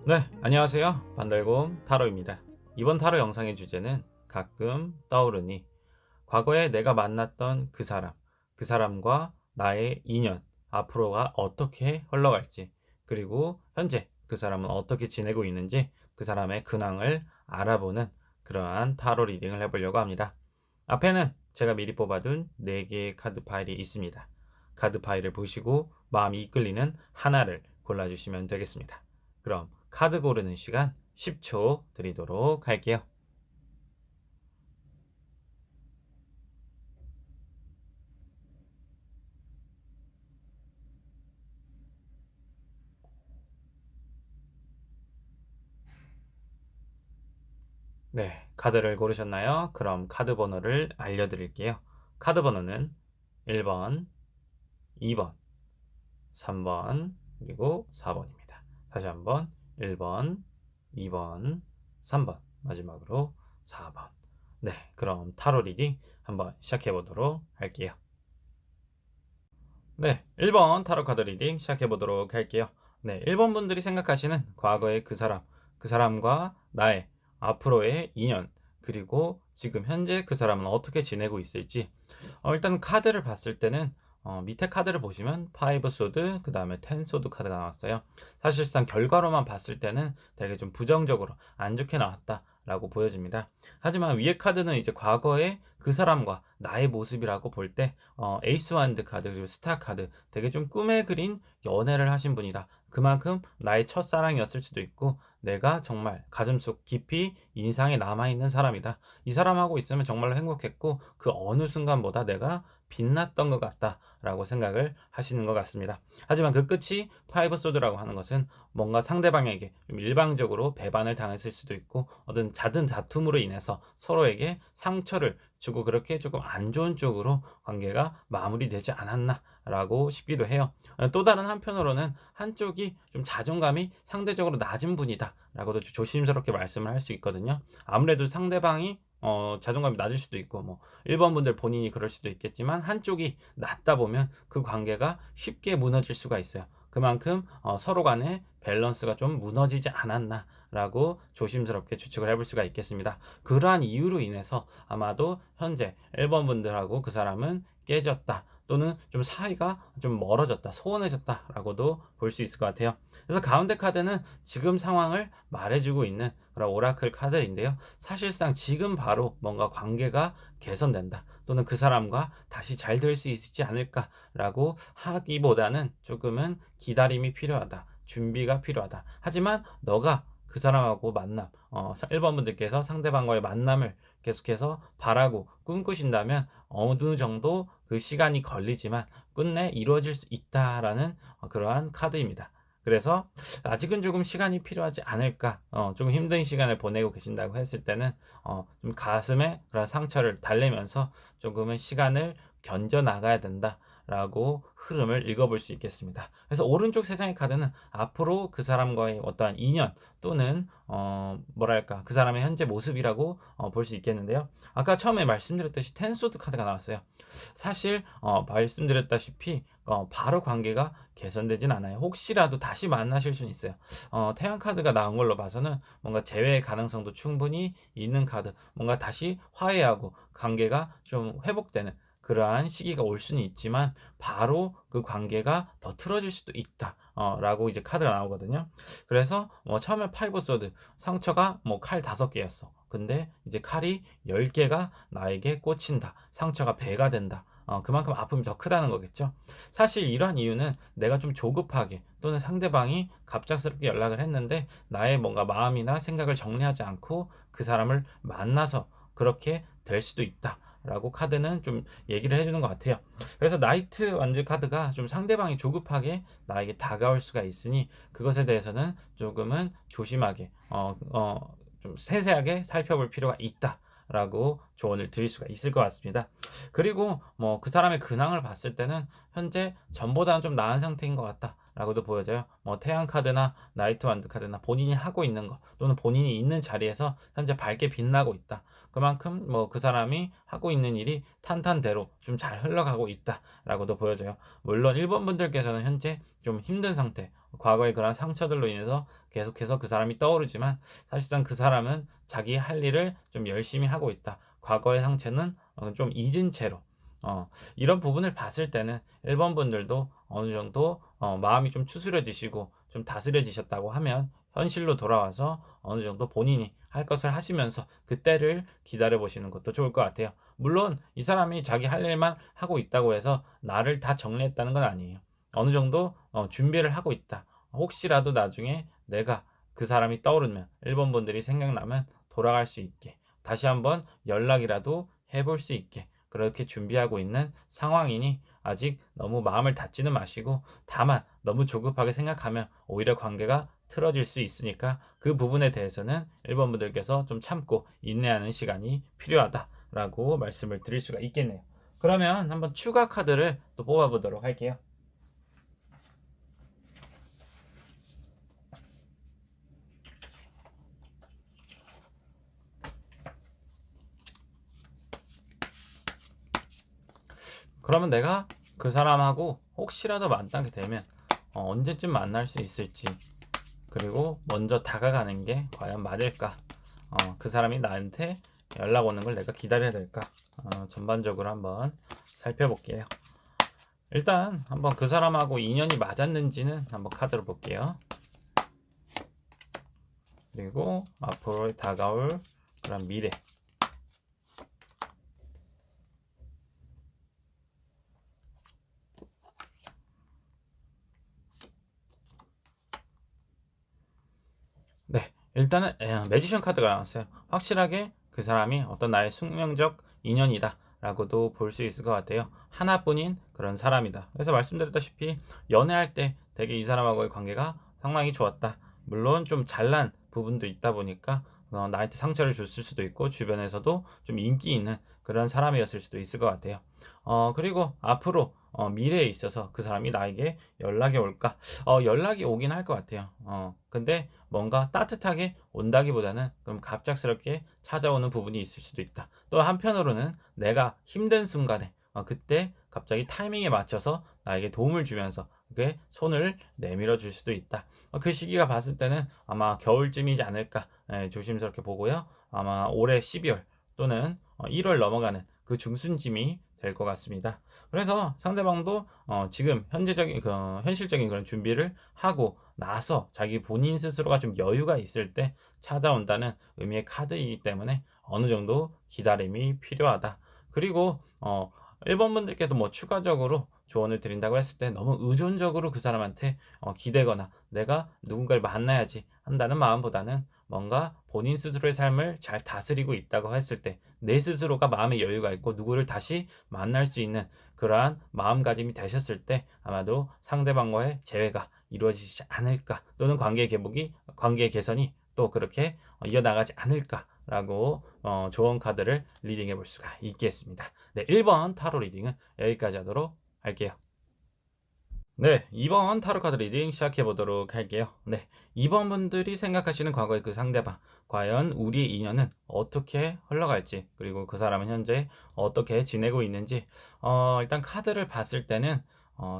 네, 안녕하세요. 반달곰 타로입니다. 이번 타로 영상의 주제는 가끔 떠오르니 과거에 내가 만났던 그 사람, 그 사람과 나의 인연, 앞으로가 어떻게 흘러갈지, 그리고 현재 그 사람은 어떻게 지내고 있는지 그 사람의 근황을 알아보는 그러한 타로 리딩을 해보려고 합니다. 앞에는 제가 미리 뽑아둔 4개의 카드 파일이 있습니다. 카드 파일을 보시고 마음이 이끌리는 하나를 골라주시면 되겠습니다. 그럼 카드 고르는 시간 10초 드리도록 할게요. 네, 카드를 고르셨나요? 그럼 카드 번호를 알려드릴게요. 카드 번호는 1번, 2번, 3번, 그리고 4번입니다. 다시 한번 1번, 2번, 3번, 마지막으로 4번. 네, 그럼 타로 리딩 한번 시작해 보도록 할게요. 네, 1번 타로 카드 리딩 시작해 보도록 할게요. 네, 1번 분들이 생각하시는 과거의 그 사람, 그 사람과 나의 앞으로의 인연, 그리고 지금 현재 그 사람은 어떻게 지내고 있을지. 일단 카드를 봤을 때는 밑에 카드를 보시면 5 소드, 그 다음에 10 소드 카드가 나왔어요. 사실상 결과로만 봤을 때는 되게 좀 부정적으로 안 좋게 나왔다라고 보여집니다. 하지만 위에 카드는 이제 과거의 그 사람과 나의 모습이라고 볼 때 에이스 완드 카드 그리고 스타 카드 되게 좀 꿈에 그린 연애를 하신 분이다. 그만큼 나의 첫사랑이었을 수도 있고 내가 정말 가슴속 깊이 인상에 남아있는 사람이다. 이 사람하고 있으면 정말로 행복했고 그 어느 순간보다 내가 빛났던 것 같다라고 생각을 하시는 것 같습니다. 하지만 그 끝이 파이브 소드라고 하는 것은 뭔가 상대방에게 좀 일방적으로 배반을 당했을 수도 있고 어떤 잦은 다툼으로 인해서 서로에게 상처를 주고 그렇게 조금 안 좋은 쪽으로 관계가 마무리되지 않았나라고 싶기도 해요. 또 다른 한편으로는 한쪽이 좀 자존감이 상대적으로 낮은 분이다라고도 조심스럽게 말씀을 할 수 있거든요. 아무래도 상대방이 자존감이 낮을 수도 있고 1번 분들 본인이 그럴 수도 있겠지만 한쪽이 낮다 보면 그 관계가 쉽게 무너질 수가 있어요. 그만큼 서로 간의 밸런스가 좀 무너지지 않았나라고 조심스럽게 추측을 해볼 수가 있겠습니다. 그러한 이유로 인해서 아마도 현재 1번 분들하고 그 사람은 깨졌다. 또는 좀 사이가 좀 멀어졌다, 소원해졌다라고도 볼 수 있을 것 같아요. 그래서 가운데 카드는 지금 상황을 말해주고 있는 그런 오라클 카드인데요. 사실상 지금 바로 뭔가 관계가 개선된다, 또는 그 사람과 다시 잘 될 수 있지 않을까라고 하기보다는 조금은 기다림이 필요하다, 준비가 필요하다. 하지만 너가 그 사람하고 만남, 1번 분들께서 상대방과의 만남을 계속해서 바라고 꿈꾸신다면 어느 정도 그 시간이 걸리지만 끝내 이루어질 수 있다라는 그러한 카드입니다. 그래서 아직은 조금 시간이 필요하지 않을까, 조금 힘든 시간을 보내고 계신다고 했을 때는 좀 가슴에 그런 상처를 달래면서 조금은 시간을 견뎌 나가야 된다라고 흐름을 읽어볼 수 있겠습니다. 그래서 오른쪽 세 장의 카드는 앞으로 그 사람과의 어떠한 인연 또는 뭐랄까 그 사람의 현재 모습이라고 볼 수 있겠는데요. 아까 처음에 말씀드렸듯이 텐소드 카드가 나왔어요. 사실 말씀드렸다시피 바로 관계가 개선되진 않아요. 혹시라도 다시 만나실 수는 있어요. 태양 카드가 나온 걸로 봐서는 뭔가 재회의 가능성도 충분히 있는 카드, 뭔가 다시 화해하고 관계가 좀 회복되는 그러한 시기가 올 수는 있지만 바로 그 관계가 더 틀어질 수도 있다. 라고 이제 카드가 나오거든요. 그래서 처음에 파이브 소드 상처가 칼 5개였어. 근데 이제 칼이 10개가 나에게 꽂힌다. 상처가 배가 된다. 그만큼 아픔이 더 크다는 거겠죠. 사실 이러한 이유는 내가 좀 조급하게 또는 상대방이 갑작스럽게 연락을 했는데 나의 뭔가 마음이나 생각을 정리하지 않고 그 사람을 만나서 그렇게 될 수도 있다. 라고 카드는 좀 얘기를 해주는 것 같아요. 그래서 나이트 완즈 카드가 좀 상대방이 조급하게 나에게 다가올 수가 있으니 그것에 대해서는 조금은 조심하게 좀 세세하게 살펴볼 필요가 있다. 라고 조언을 드릴 수가 있을 것 같습니다. 그리고 그 사람의 근황을 봤을 때는 현재 전보다는 좀 나은 상태인 것 같다 라고도 보여져요. 태양 카드나 나이트 완드 카드나 본인이 하고 있는 것 또는 본인이 있는 자리에서 현재 밝게 빛나고 있다. 그만큼 그 사람이 하고 있는 일이 탄탄대로 좀 잘 흘러가고 있다 라고도 보여져요. 물론 1번 분들께서는 현재 좀 힘든 상태, 과거의 그런 상처들로 인해서 계속해서 그 사람이 떠오르지만 사실상 그 사람은 자기 할 일을 좀 열심히 하고 있다. 과거의 상처는 좀 잊은 채로 이런 부분을 봤을 때는 1번 분들도 어느 정도 마음이 좀 추스려지시고 좀 다스려지셨다고 하면 현실로 돌아와서 어느 정도 본인이 할 것을 하시면서 그때를 기다려 보시는 것도 좋을 것 같아요. 물론 이 사람이 자기 할 일만 하고 있다고 해서 나를 다 정리했다는 건 아니에요. 어느 정도 준비를 하고 있다. 혹시라도 나중에 내가 그 사람이 떠오르면 1번 분들이 생각나면 돌아갈 수 있게 다시 한번 연락이라도 해볼 수 있게 그렇게 준비하고 있는 상황이니 아직 너무 마음을 닫지는 마시고 다만 너무 조급하게 생각하면 오히려 관계가 틀어질 수 있으니까 그 부분에 대해서는 1번 분들께서 좀 참고 인내하는 시간이 필요하다라고 말씀을 드릴 수가 있겠네요. 그러면 한번 추가 카드를 또 뽑아보도록 할게요. 그러면 내가 그 사람하고 혹시라도 만나게 되면 언제쯤 만날 수 있을지 그리고 먼저 다가가는 게 과연 맞을까? 그 사람이 나한테 연락 오는 걸 내가 기다려야 될까? 전반적으로 한번 살펴볼게요. 일단 한번 그 사람하고 인연이 맞았는지는 한번 카드로 볼게요. 그리고 앞으로 다가올 그런 미래. 네, 일단은 매지션 카드가 나왔어요. 확실하게 그 사람이 어떤 나의 숙명적 인연이다 라고도 볼 수 있을 것 같아요. 하나뿐인 그런 사람이다. 그래서 말씀드렸다시피 연애할 때 되게 이 사람하고의 관계가 상당히 좋았다. 물론 좀 잘난 부분도 있다 보니까 나한테 상처를 줬을 수도 있고 주변에서도 좀 인기 있는 그런 사람이었을 수도 있을 것 같아요. 그리고 앞으로 미래에 있어서 그 사람이 나에게 연락이 올까? 연락이 오긴 할 것 같아요. 근데 뭔가 따뜻하게 온다기보다는 좀 갑작스럽게 찾아오는 부분이 있을 수도 있다. 또 한편으로는 내가 힘든 순간에 그때 갑자기 타이밍에 맞춰서 나에게 도움을 주면서 그게 손을 내밀어 줄 수도 있다. 그 시기가 봤을 때는 아마 겨울쯤이지 않을까 조심스럽게 보고요. 아마 올해 12월 또는 1월 넘어가는 그 중순쯤이 될 것 같습니다. 그래서 상대방도 지금 현재적인 현실적인 그런 준비를 하고 나서 자기 본인 스스로가 좀 여유가 있을 때 찾아온다는 의미의 카드이기 때문에 어느 정도 기다림이 필요하다. 그리고 1번 분들께도 뭐 추가적으로 조언을 드린다고 했을 때 너무 의존적으로 그 사람한테 기대거나 내가 누군가를 만나야지 한다는 마음보다는 뭔가 본인 스스로의 삶을 잘 다스리고 있다고 했을 때 내 스스로가 마음의 여유가 있고 누구를 다시 만날 수 있는 그러한 마음가짐이 되셨을 때 아마도 상대방과의 재회가 이루어지지 않을까 또는 관계 개선이 또 그렇게 이어나가지 않을까라고 좋은 카드를 리딩해 볼 수가 있겠습니다. 네, 1번 타로 리딩은 여기까지 하도록 할게요. 네, 2번 타로 카드 리딩 시작해 보도록 할게요. 네, 2번 분들이 생각하시는 과거의 그 상대방, 과연 우리의 인연은 어떻게 흘러갈지, 그리고 그 사람은 현재 어떻게 지내고 있는지, 일단 카드를 봤을 때는,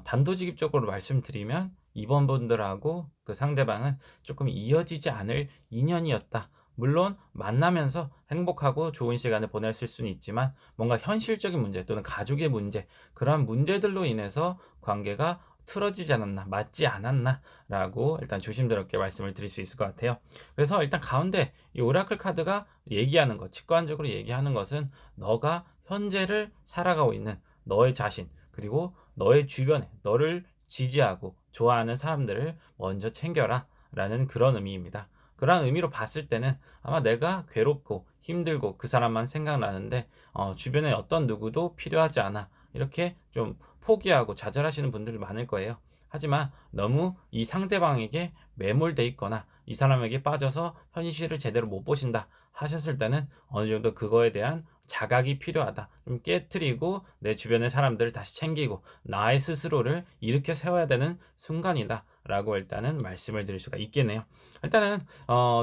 단도직입적으로 말씀드리면, 2번 분들하고 그 상대방은 조금 이어지지 않을 인연이었다. 물론 만나면서 행복하고 좋은 시간을 보냈을 수는 있지만 뭔가 현실적인 문제 또는 가족의 문제 그러한 문제들로 인해서 관계가 틀어지지 않았나, 맞지 않았나 라고 일단 조심스럽게 말씀을 드릴 수 있을 것 같아요. 그래서 일단 가운데 이 오라클 카드가 얘기하는 것, 직관적으로 얘기하는 것은 너가 현재를 살아가고 있는 너의 자신, 그리고 너의 주변에 너를 지지하고 좋아하는 사람들을 먼저 챙겨라 라는 그런 의미입니다. 그런 의미로 봤을 때는 아마 내가 괴롭고 힘들고 그 사람만 생각나는데 주변에 어떤 누구도 필요하지 않아 이렇게 좀 포기하고 좌절하시는 분들이 많을 거예요. 하지만 너무 이 상대방에게 매몰돼 있거나 이 사람에게 빠져서 현실을 제대로 못 보신다 하셨을 때는 어느 정도 그거에 대한 자각이 필요하다. 좀 깨트리고 내 주변의 사람들을 다시 챙기고 나의 스스로를 일으켜 세워야 되는 순간이다. 라고 일단은 말씀을 드릴 수가 있겠네요. 일단은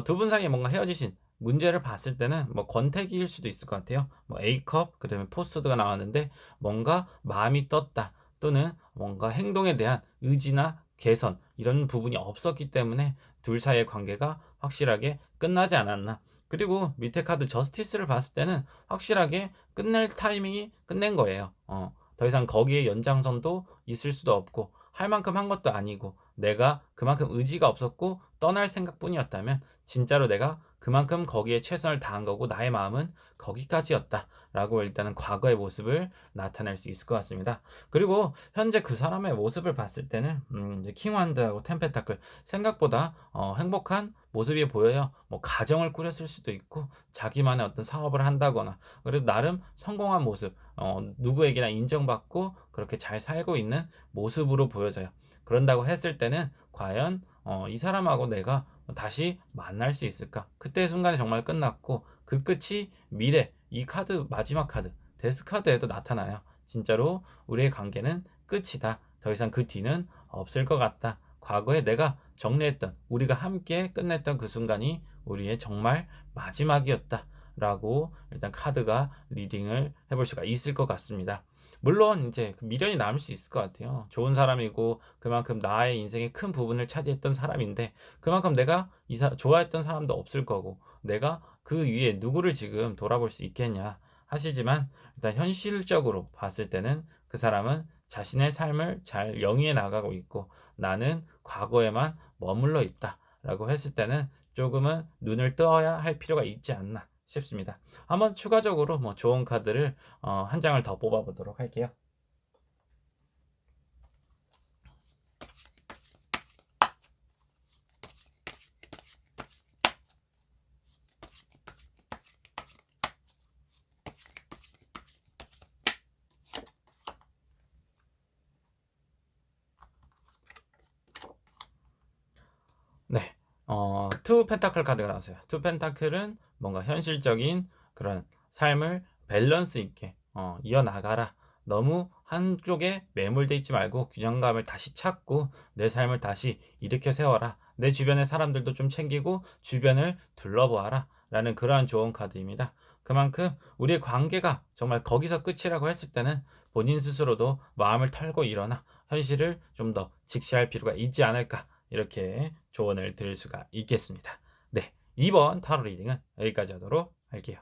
두 분 사이에 뭔가 헤어지신 문제를 봤을 때는 뭐 권태기일 수도 있을 것 같아요. 뭐 A컵 그다음에 포스트가 나왔는데 뭔가 마음이 떴다 또는 뭔가 행동에 대한 의지나 개선 이런 부분이 없었기 때문에 둘 사이의 관계가 확실하게 끝나지 않았나. 그리고 밑에 카드 저스티스를 봤을 때는 확실하게 끝낼 타이밍이 끝낸 거예요. 더 이상 거기에 연장선도 있을 수도 없고 할 만큼 한 것도 아니고 내가 그만큼 의지가 없었고 떠날 생각뿐이었다면 진짜로 내가 그만큼 거기에 최선을 다한 거고 나의 마음은 거기까지였다라고 일단은 과거의 모습을 나타낼 수 있을 것 같습니다. 그리고 현재 그 사람의 모습을 봤을 때는 이제 킹완드하고 템펜타클 생각보다 행복한 모습이 보여요. 뭐 가정을 꾸렸을 수도 있고 자기만의 어떤 사업을 한다거나 그래도 나름 성공한 모습, 누구에게나 인정받고 그렇게 잘 살고 있는 모습으로 보여져요. 그런다고 했을 때는 과연 이 사람하고 내가 다시 만날 수 있을까? 그때 순간이 정말 끝났고 그 끝이 미래, 이 카드 마지막 카드 데스 카드에도 나타나요. 진짜로 우리의 관계는 끝이다. 더 이상 그 뒤는 없을 것 같다. 과거에 내가 정리했던 우리가 함께 끝냈던 그 순간이 우리의 정말 마지막이었다. 라고 일단 카드가 리딩을 해볼 수가 있을 것 같습니다. 물론 이제 미련이 남을 수 있을 것 같아요. 좋은 사람이고 그만큼 나의 인생의 큰 부분을 차지했던 사람인데 그만큼 내가 좋아했던 사람도 없을 거고 내가 그 위에 누구를 지금 돌아볼 수 있겠냐 하시지만 일단 현실적으로 봤을 때는 그 사람은 자신의 삶을 잘 영위해 나가고 있고 나는 과거에만 머물러 있다라고 했을 때는 조금은 눈을 떠야 할 필요가 있지 않나 싶습니다. 한번 추가적으로 뭐 좋은 카드를 한 장을 더 뽑아보도록 할게요. 네, 투 펜타클 카드가 나왔어요. 투 펜타클은 뭔가 현실적인 그런 삶을 밸런스 있게 이어나가라. 너무 한쪽에 매몰돼 있지 말고 균형감을 다시 찾고 내 삶을 다시 일으켜 세워라. 내 주변의 사람들도 좀 챙기고 주변을 둘러보아라. 라는 그러한 좋은 카드입니다. 그만큼 우리의 관계가 정말 거기서 끝이라고 했을 때는 본인 스스로도 마음을 털고 일어나 현실을 좀 더 직시할 필요가 있지 않을까. 이렇게 조언을 드릴 수가 있겠습니다. 네, 2번 타로 리딩은 여기까지 하도록 할게요.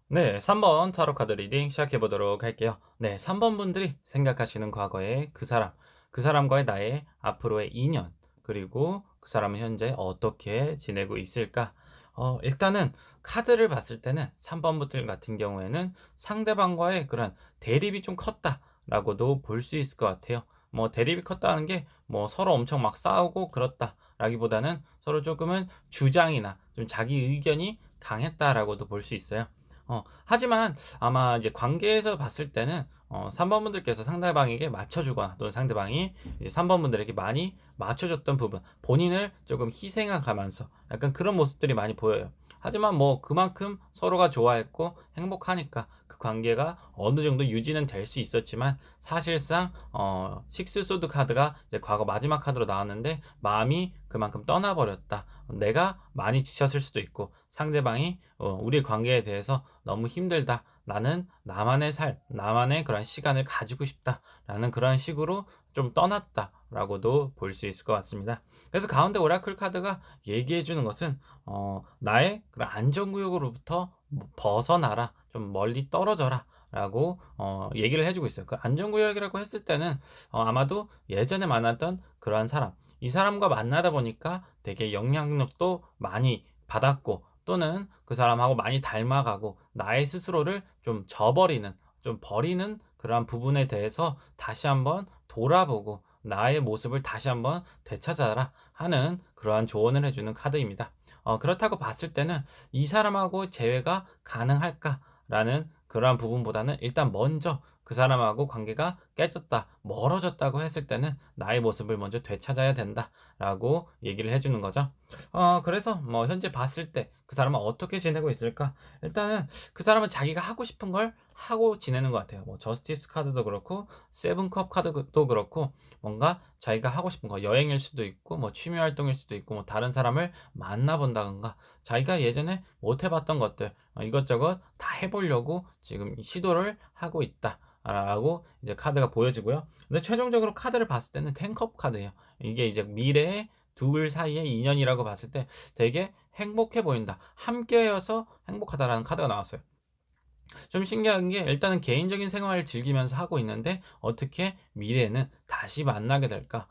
네, 3번 타로 카드 리딩 시작해 보도록 할게요. 네, 3번 분들이 생각하시는 과거의 그 사람, 그 사람과의 나의 앞으로의 인연, 그리고 그 사람은 현재 어떻게 지내고 있을까? 일단은 카드를 봤을 때는 3번 분들 같은 경우에는 상대방과의 그런 대립이 좀 컸다라고도 볼 수 있을 것 같아요. 뭐 대립이 컸다는 게 뭐 서로 엄청 막 싸우고 그렇다라기보다는 서로 조금은 주장이나 좀 자기 의견이 강했다라고도 볼 수 있어요. 하지만 아마 이제 관계에서 봤을 때는 3번 분들께서 상대방에게 맞춰주거나 또는 상대방이 이제 3번 분들에게 많이 맞춰줬던 부분, 본인을 조금 희생해 가면서 약간 그런 모습들이 많이 보여요. 하지만 뭐 그만큼 서로가 좋아했고 행복하니까 그 관계가 어느 정도 유지는 될 수 있었지만 사실상 식스 소드 카드가 이제 과거 마지막 카드로 나왔는데 마음이 그만큼 떠나버렸다. 내가 많이 지쳤을 수도 있고 상대방이 우리 관계에 대해서 너무 힘들다. 나는 나만의 삶, 나만의 그런 시간을 가지고 싶다라는 그런 식으로 좀 떠났다라고도 볼 수 있을 것 같습니다. 그래서 가운데 오라클 카드가 얘기해 주는 것은 나의 그런 안전구역으로부터 벗어나라, 좀 멀리 떨어져라. 라고 얘기를 해주고 있어요. 그 안전구역이라고 했을 때는 아마도 예전에 만났던 그러한 사람, 이 사람과 만나다 보니까 되게 영향력도 많이 받았고 또는 그 사람하고 많이 닮아가고 나의 스스로를 좀 저버리는, 좀 버리는 그러한 부분에 대해서 다시 한번 돌아보고 나의 모습을 다시 한번 되찾아라 하는 그러한 조언을 해주는 카드입니다. 그렇다고 봤을 때는 이 사람하고 재회가 가능할까라는 그러한 부분보다는 일단 먼저 그 사람하고 관계가 깨졌다, 멀어졌다고 했을 때는 나의 모습을 먼저 되찾아야 된다라고 얘기를 해주는 거죠. 그래서 뭐 현재 봤을 때 그 사람은 어떻게 지내고 있을까? 일단은 그 사람은 자기가 하고 싶은 걸 하고 지내는 것 같아요. 뭐 저스티스 카드도 그렇고 세븐컵 카드도 그렇고 뭔가 자기가 하고 싶은 거 여행일 수도 있고 뭐 취미 활동일 수도 있고 뭐 다른 사람을 만나본다던가 자기가 예전에 못 해봤던 것들 이것저것 다 해보려고 지금 시도를 하고 있다. 라고 이제 카드가 보여지고요. 근데 최종적으로 카드를 봤을 때는 10컵 카드예요. 이게 이제 미래의 둘 사이의 인연이라고 봤을 때 되게 행복해 보인다. 함께여서 행복하다라는 카드가 나왔어요. 좀 신기한 게 일단은 개인적인 생활을 즐기면서 하고 있는데 어떻게 미래에는 다시 만나게 될까?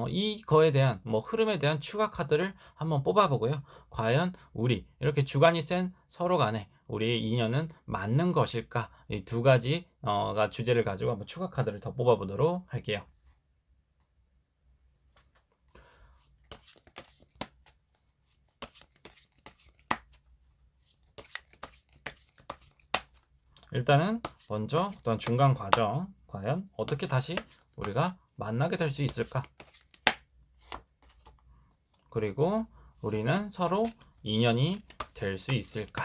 이거에 대한 뭐 흐름에 대한 추가 카드를 한번 뽑아보고요. 과연 우리 이렇게 주관이 센 서로 간에 우리의 인연은 맞는 것일까? 이 두 가지가 주제를 가지고 한번 추가 카드를 더 뽑아보도록 할게요. 일단은 먼저 어떤 중간 과정, 과연 어떻게 다시 우리가 만나게 될 수 있을까? 그리고 우리는 서로 인연이 될 수 있을까?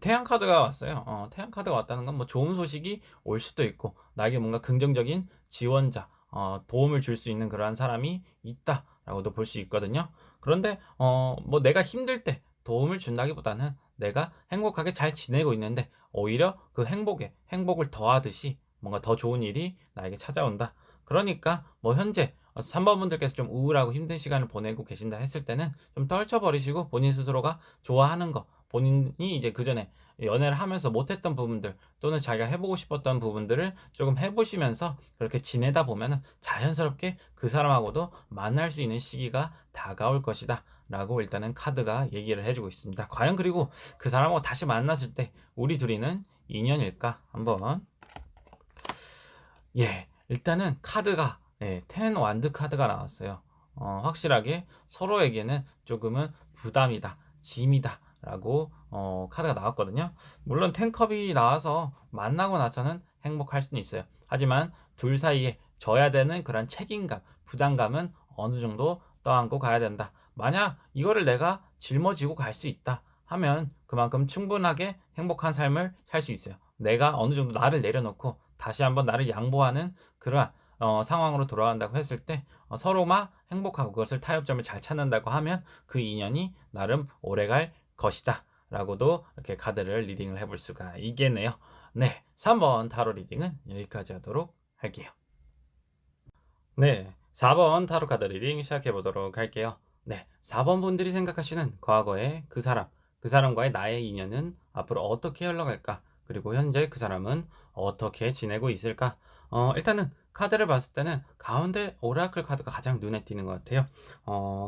태양 카드가 왔어요. 태양 카드가 왔다는 건 뭐 좋은 소식이 올 수도 있고, 나에게 뭔가 긍정적인 지원자, 도움을 줄 수 있는 그러한 사람이 있다라고도 볼 수 있거든요. 그런데, 뭐 내가 힘들 때 도움을 준다기보다는 내가 행복하게 잘 지내고 있는데, 오히려 그 행복을 더하듯이 뭔가 더 좋은 일이 나에게 찾아온다. 그러니까, 뭐 현재 3번 분들께서 좀 우울하고 힘든 시간을 보내고 계신다 했을 때는 좀 떨쳐버리시고 본인 스스로가 좋아하는 거, 본인이 이제 그전에 연애를 하면서 못했던 부분들 또는 자기가 해보고 싶었던 부분들을 조금 해보시면서 그렇게 지내다 보면은 자연스럽게 그 사람하고도 만날 수 있는 시기가 다가올 것이다 라고 일단은 카드가 얘기를 해주고 있습니다. 과연 그리고 그 사람하고 다시 만났을 때 우리 둘이는 인연일까? 한번 일단은 카드가 텐 완드 카드가 나왔어요. 확실하게 서로에게는 조금은 부담이다, 짐이다 라고 카드가 나왔거든요. 물론 텐컵이 나와서 만나고 나서는 행복할 수는 있어요. 하지만 둘 사이에 져야 되는 그런 책임감, 부담감은 어느 정도 떠안고 가야 된다. 만약 이거를 내가 짊어지고 갈 수 있다 하면 그만큼 충분하게 행복한 삶을 살 수 있어요. 내가 어느 정도 나를 내려놓고 다시 한번 나를 양보하는 그러한 상황으로 돌아간다고 했을 때 서로만 행복하고 그것을 타협점을 잘 찾는다고 하면 그 인연이 나름 오래갈 것이다 라고도 이렇게 카드를 리딩을 해볼 수가 있겠네요. 네, 3번 타로 리딩은 여기까지 하도록 할게요. 네, 4번 타로 카드 리딩 시작해 보도록 할게요. 네, 4번 분들이 생각하시는 과거의 그 사람, 그 사람과의 나의 인연은 앞으로 어떻게 흘러갈까? 그리고 현재 그 사람은 어떻게 지내고 있을까? 일단은 카드를 봤을 때는 가운데 오라클 카드가 가장 눈에 띄는 것 같아요.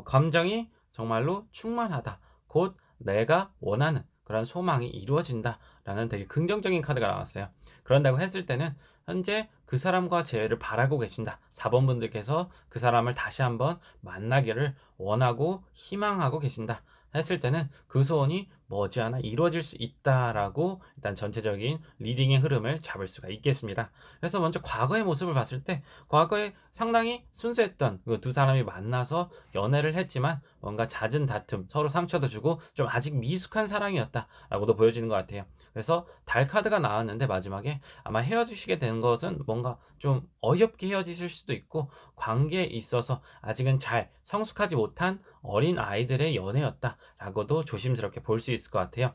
감정이 정말로 충만하다. 곧 내가 원하는 그런 소망이 이루어진다라는 되게 긍정적인 카드가 나왔어요. 그런다고 했을 때는 현재 그 사람과 재회를 바라고 계신다. 4번 분들께서 그 사람을 다시 한번 만나기를 원하고 희망하고 계신다. 했을 때는 그 소원이 머지않아 이루어질 수 있다라고 일단 전체적인 리딩의 흐름을 잡을 수가 있겠습니다. 그래서 먼저 과거의 모습을 봤을 때 과거에 상당히 순수했던 그 두 사람이 만나서 연애를 했지만 뭔가 잦은 다툼, 서로 상처도 주고 좀 아직 미숙한 사랑이었다라고도 보여지는 것 같아요. 그래서 달 카드가 나왔는데 마지막에 아마 헤어지시게 된 것은 뭔가 좀 어이없게 헤어지실 수도 있고 관계에 있어서 아직은 잘 성숙하지 못한 어린 아이들의 연애였다라고도 조심스럽게 볼 수 있을 것 같아요.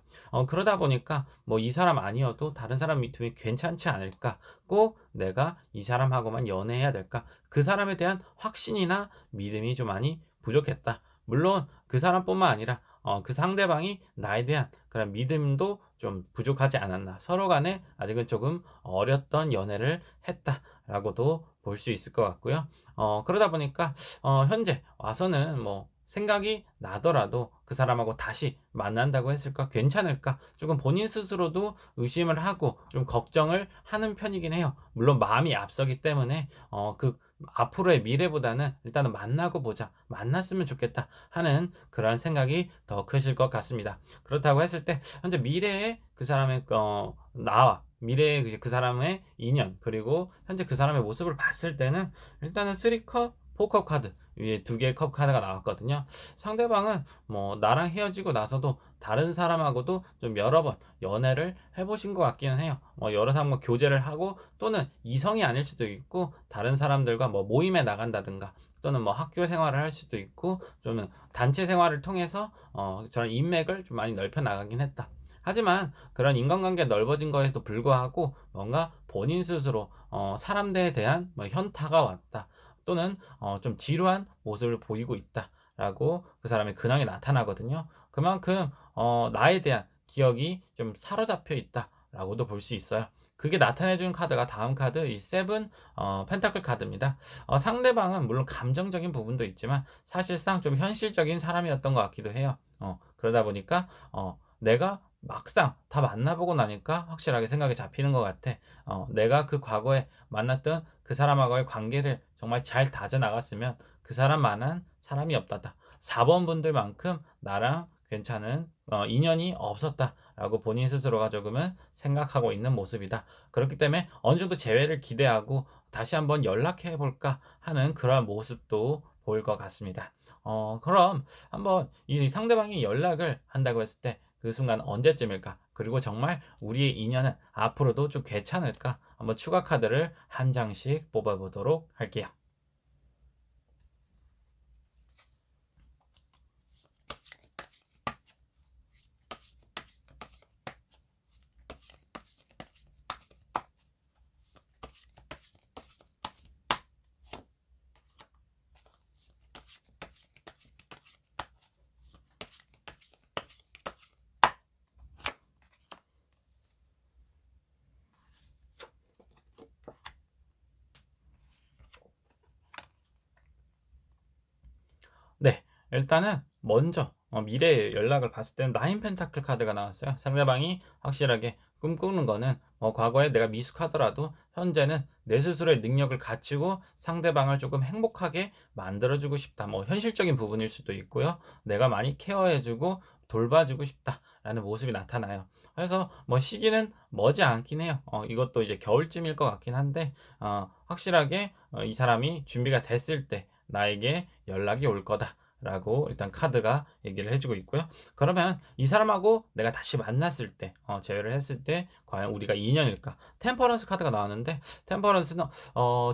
그러다 보니까 뭐 이 사람 아니어도 다른 사람이 되면 괜찮지 않을까? 꼭 내가 이 사람하고만 연애해야 될까? 그 사람에 대한 확신이나 믿음이 좀 많이 부족했다. 물론 그 사람뿐만 아니라 그 상대방이 나에 대한 그런 믿음도 좀 부족하지 않았나. 서로 간에 아직은 조금 어렸던 연애를 했다라고도 볼 수 있을 것 같고요. 그러다 보니까 현재 와서는 뭐 생각이 나더라도 그 사람하고 다시 만난다고 했을까? 괜찮을까? 조금 본인 스스로도 의심을 하고 좀 걱정을 하는 편이긴 해요. 물론 마음이 앞서기 때문에 그 앞으로의 미래보다는 일단은 만나고 보자. 만났으면 좋겠다 하는 그러한 생각이 더 크실 것 같습니다. 그렇다고 했을 때 현재 미래에 그 사람의 나와 미래의 그 사람의 인연 그리고 현재 그 사람의 모습을 봤을 때는 일단은 3컵, 4컵 카드 위에 두 개의 컵 카드가 나왔거든요. 상대방은 뭐 나랑 헤어지고 나서도 다른 사람하고도 좀 여러 번 연애를 해보신 것 같기는 해요. 여러 사람과 교제를 하고 또는 이성이 아닐 수도 있고 다른 사람들과 뭐 모임에 나간다든가 또는 뭐 학교 생활을 할 수도 있고 좀 단체 생활을 통해서 저런 인맥을 좀 많이 넓혀 나가긴 했다. 하지만 그런 인간관계가 넓어진 거에도 불구하고 뭔가 본인 스스로 사람들에 대한 뭐 현타가 왔다. 또는 좀 지루한 모습을 보이고 있다라고 그 사람의 근황이 나타나거든요. 그만큼 나에 대한 기억이 좀 사로잡혀 있다라고도 볼 수 있어요. 그게 나타내주는 카드가 다음 카드 이 세븐 펜타클 카드입니다. 상대방은 물론 감정적인 부분도 있지만 사실상 좀 현실적인 사람이었던 것 같기도 해요. 그러다 보니까 내가 막상 다 만나보고 나니까 확실하게 생각이 잡히는 것 같아. 내가 그 과거에 만났던 그 사람하고의 관계를 정말 잘 다져나갔으면 그 사람만한 사람이 없다다. 4번 분들만큼 나랑 괜찮은 인연이 없었다라고 본인 스스로가 조금은 생각하고 있는 모습이다. 그렇기 때문에 어느 정도 재회를 기대하고 다시 한번 연락해 볼까 하는 그러한 모습도 보일 것 같습니다. 그럼 한번 이 상대방이 연락을 한다고 했을 때 그 순간 언제쯤일까? 그리고 정말 우리의 인연은 앞으로도 좀 괜찮을까? 한번 추가 카드를 한 장씩 뽑아보도록 할게요. 네, 일단은 먼저 미래의 연락을 봤을 때는 나인 펜타클 카드가 나왔어요. 상대방이 확실하게 꿈꾸는 거는 과거에 내가 미숙하더라도 현재는 내 스스로의 능력을 갖추고 상대방을 조금 행복하게 만들어주고 싶다. 뭐 현실적인 부분일 수도 있고요. 내가 많이 케어해주고 돌봐주고 싶다라는 모습이 나타나요. 그래서 뭐 시기는 머지 않긴 해요. 이것도 이제 겨울쯤일 것 같긴 한데 확실하게 이 사람이 준비가 됐을 때 나에게 연락이 올 거다라고 일단 카드가 얘기를 해주고 있고요. 그러면 이 사람하고 내가 다시 만났을 때, 재회를 했을 때 과연 우리가 인연일까? 템퍼런스 카드가 나왔는데 템퍼런스는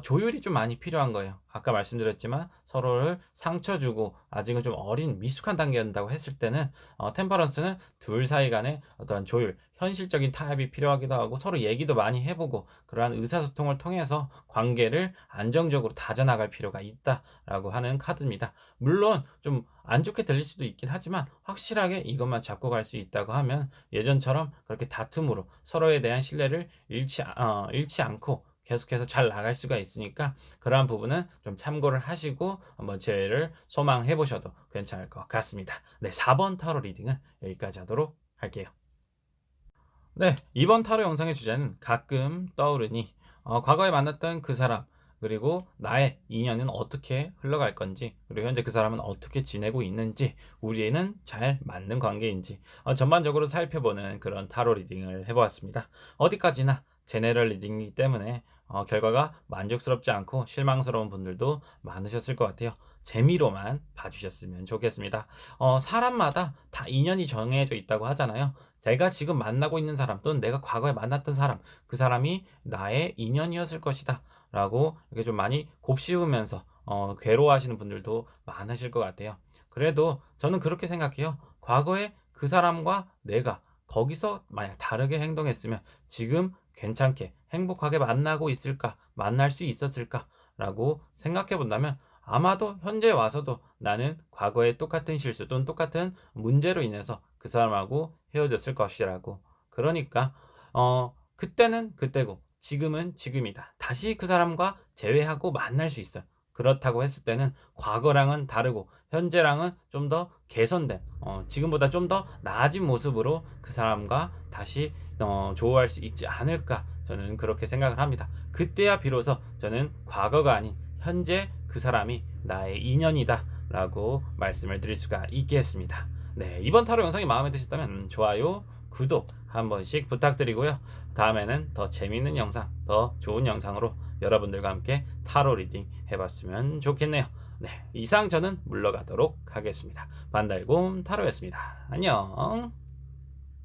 조율이 좀 많이 필요한 거예요. 아까 말씀드렸지만 서로를 상처 주고 아직은 좀 어린 미숙한 단계였다고 했을 때는 템퍼런스는 둘 사이 간의 어떤 조율, 현실적인 타협이 필요하기도 하고 서로 얘기도 많이 해보고 그러한 의사소통을 통해서 관계를 안정적으로 다져나갈 필요가 있다라고 하는 카드입니다. 물론 좀 안 좋게 들릴 수도 있긴 하지만 확실하게 이것만 잡고 갈 수 있다고 하면 예전처럼 그렇게 다툼으로 서로에 대한 신뢰를 잃지 않고 계속해서 잘 나갈 수가 있으니까 그러한 부분은 좀 참고를 하시고 한번 재회를 소망해 보셔도 괜찮을 것 같습니다. 네, 4번 타로 리딩은 여기까지 하도록 할게요. 네, 이번 타로 영상의 주제는 가끔 떠오르니 과거에 만났던 그 사람 그리고 나의 인연은 어떻게 흘러갈 건지 그리고 현재 그 사람은 어떻게 지내고 있는지 우리는 잘 맞는 관계인지 전반적으로 살펴보는 그런 타로 리딩을 해보았습니다. 어디까지나 제네럴 리딩이기 때문에 결과가 만족스럽지 않고 실망스러운 분들도 많으셨을 것 같아요. 재미로만 봐주셨으면 좋겠습니다. 사람마다 다 인연이 정해져 있다고 하잖아요. 내가 지금 만나고 있는 사람 또는 내가 과거에 만났던 사람 그 사람이 나의 인연이었을 것이다 라고 이렇게 좀 많이 곱씹으면서 괴로워하시는 분들도 많으실 것 같아요. 그래도 저는 그렇게 생각해요. 과거에 그 사람과 내가 거기서 만약 다르게 행동했으면 지금 괜찮게 행복하게 만나고 있을까 만날 수 있었을까 라고 생각해 본다면 아마도 현재 와서도 나는 과거에 똑같은 실수 또는 똑같은 문제로 인해서 그 사람하고 헤어졌을 것이라고. 그러니까 그때는 그때고 지금은 지금이다. 다시 그 사람과 재회하고 만날 수 있어요. 그렇다고 했을 때는 과거랑은 다르고 현재랑은 좀 더 개선된 지금보다 좀 더 나아진 모습으로 그 사람과 다시 조우할 수 있지 않을까 저는 그렇게 생각을 합니다. 그때야 비로소 저는 과거가 아닌 현재 그 사람이 나의 인연이다 라고 말씀을 드릴 수가 있겠습니다. 네, 이번 타로 영상이 마음에 드셨다면 좋아요, 구독 한 번씩 부탁드리고요. 다음에는 더 재밌는 영상, 더 좋은 영상으로 여러분들과 함께 타로 리딩 해봤으면 좋겠네요. 네, 이상 저는 물러가도록 하겠습니다. 반달곰 타로였습니다. 안녕.